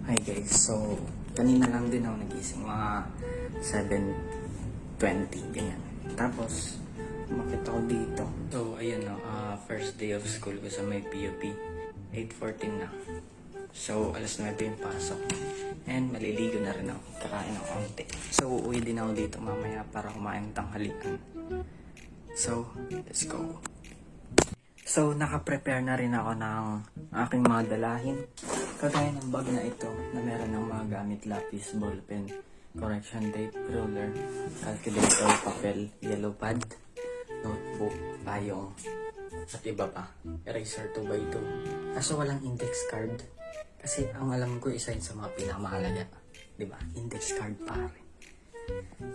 Hi guys, so kanina lang din ako nagising, mga 7:20 ganyan. Tapos umakit ako dito. So ayun no, first day of school ko sa may PUP, 8:14 na. So alas 9 yung pasok. And maliligo na rin ako, kakain ng konti. So uuwi din ako dito mamaya para kumain ng tanghalian. So let's go. So naka-prepare na rin ako ng aking mga dalahin. Kagaya ng bag na ito na meron ng mga gamit, lapis, ballpen, correction tape, ruler, calculator, papel, yellow pad, notebook, payong, at iba pa. Eraser 2x2. Kaso walang index card. Kasi ang alam ko isa yun sa mga pinakamahalaga. Diba? Index card pare.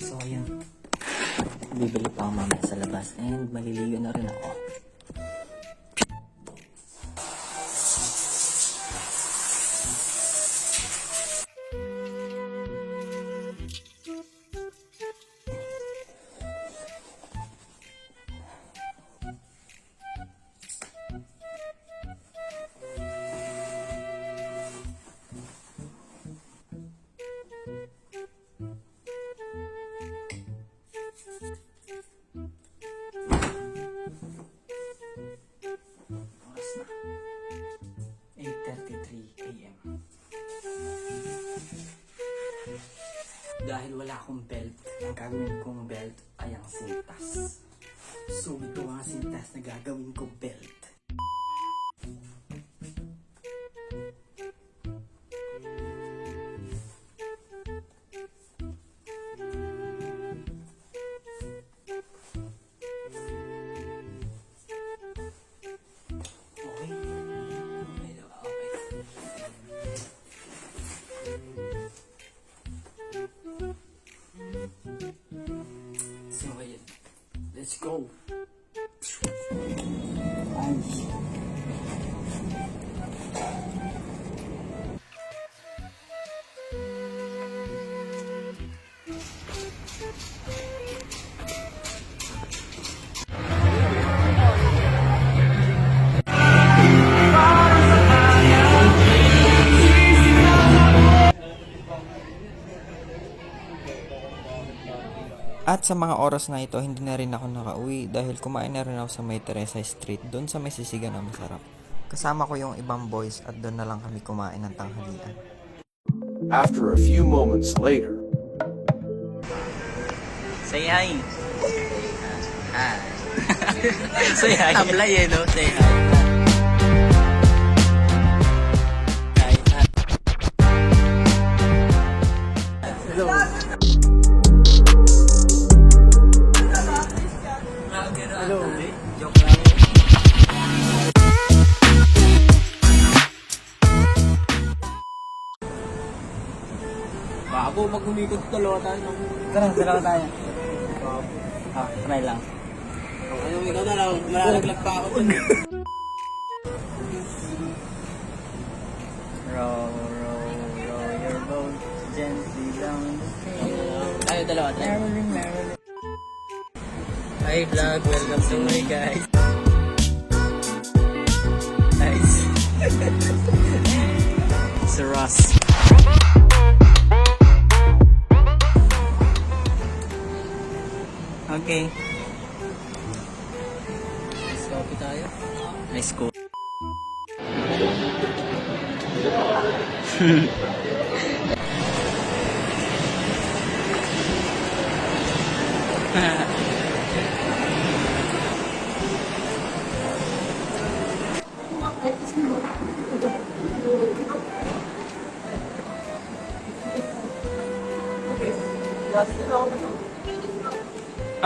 So ayun. Bibili pa ako mamaya sa labas and maliligo na rin ako. Oras na. 8:33 AM. Dahil wala akong belt, ang gagawin kong belt ay ang sintas. So ito ang sintas na gagawin kong belt. Let's go. Ay. At sa mga oras na ito, hindi na rin ako nakauwi dahil kumain na rin ako sa may Teresa Street, doon sa may sisigan na masarap. Kasama ko yung ibang boys at doon na lang kami kumain ng tanghalian. After a few moments later. Say hi! Hi! Say hi! Ablay no? Say hi! Hello! Hello. Joke lang. Bago mag-umikot dalawa tayo. Tara, dalawa tayo. Try lang. Anong ikaw na lang, malalaglag pa ako dun. Row your boat gently down the stream. Tayo dalawa, tayo. Merrily. Hi vlog, welcome to my guys. Nice. It's Ross. Okay. Let's copy tayo. Let's go.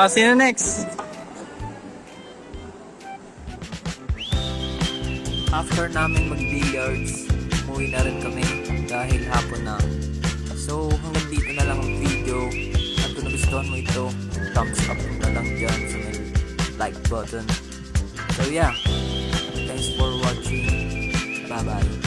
Sino next? After namin mag-billiards, umuwi na rin kami dahil hapon na. So hanggang dito na lang ang video. At kung nagustuhan mo ito, thumbs up na lang dyan sa may like button. So yeah, thanks for watching. Bye bye.